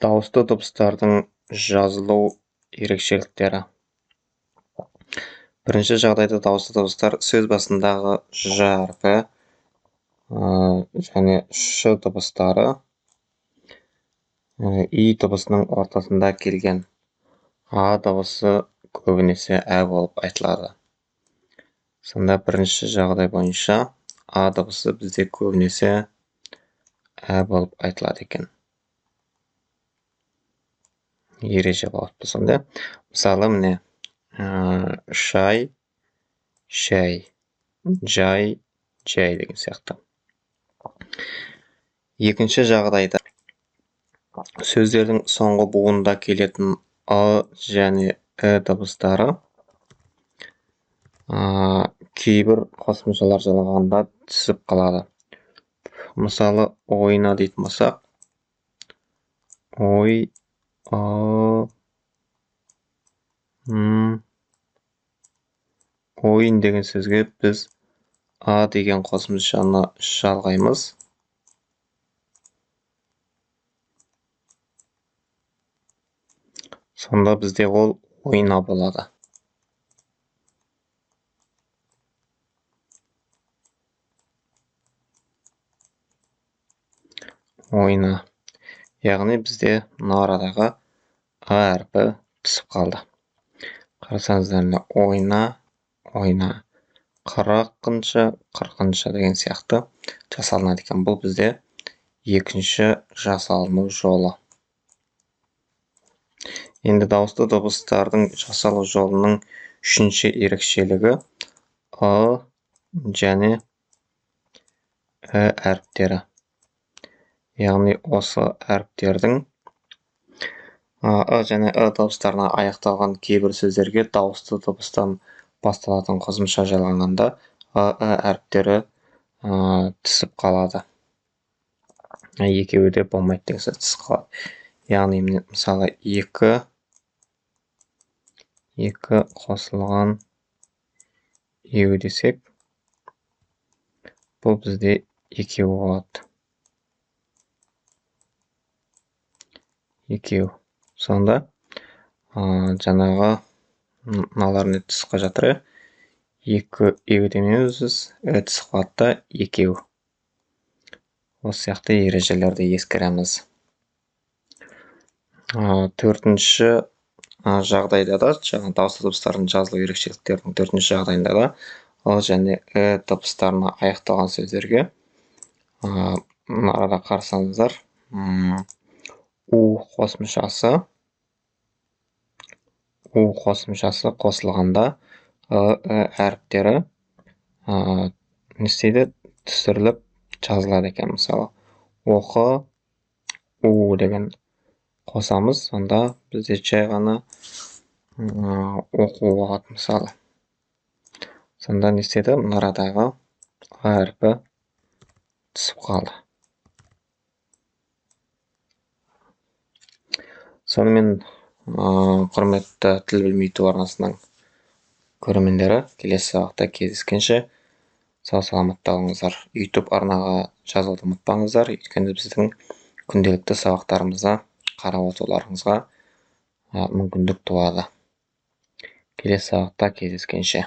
Дауысты дыбыстардың жазылу ерекшеліктері. Бірінші жағдайда дауысты дыбыстар сөз басындағы ж әрпі және ш дыбыстары и дыбысының ортасында келген а дыбысы көбінесе ә болып айтылады. Сонда бірінші жағдай бойынша а дыбысы бізде көбінесе ә болып айтылады екен. Ереже болады сонда. Мысалы, міне шай, шәй, жай, жай деген сияқты. Екінші жағдайда сөздердің соңғы буынында келетін а және дыбыстары кейбір қосымшалар жасалғанда түсіп қалады. Мысалы, ойна дейтін болсақ, ой, ойын деген сөзге біз а деген қосымшаны жалғаймыз. Сонда бізде ол ойна болады. Ойна. Яғни бізде мына арадағы а әрпі түсіп қалды. Қарасаңыздар, ойна, ойна. 40-40 деген сияқты жасалынады екен. Бұл бізде екінші жасалыну жолы. Енді дауысты дыбыстардың жасалу жолының үшінші ерекшелігі а және әріптері. Яғни осы әріптердің а және дыбыстарына аяқталған кейбір сөздерге дауысты дыбыстан басталатын қосымша жалғанғанда әріптері түсіп қалады. Екеуі де болмайды деген сөз түсіп қалады. Яғни, мысалы, екі қосылған еу десек, бұл бізде екеу болады. Екеу. Сонда жаңағы мыналарын түсіп жатыр. Екі еу демеуіміз түсіп қалады, екеу. Осы сияқты ережелерді ескереміз. Төртінші жағдайда да, дауысты дыбыстардың жазылу ерекшеліктерінің төртінші жағдайында да а және дыбыстарына аяқталған сөздерге арада қарасаңыздар, у қосымшасы қосылғанда әріптері не істейді? Түсіріліп жазылады екен. Мысалы, оқы, у деген қосамыз, сонда бізде жай ғана оқу болады, мысалы. Сонда не істеді? Арадағы әрпі түсіп қалды. Сонымен, құрметті тіл білмей ту арнасының көрермендері, келесі сабақта кездескенше сау саламатта болыңыздар. YouTube арнаға жазылуды ұмытпаңыздар, өйткені біздің күнделікті сабақтарымызда қарап отыруларыңызға мүмкіндік туады. Келесі сабақта кездескенше.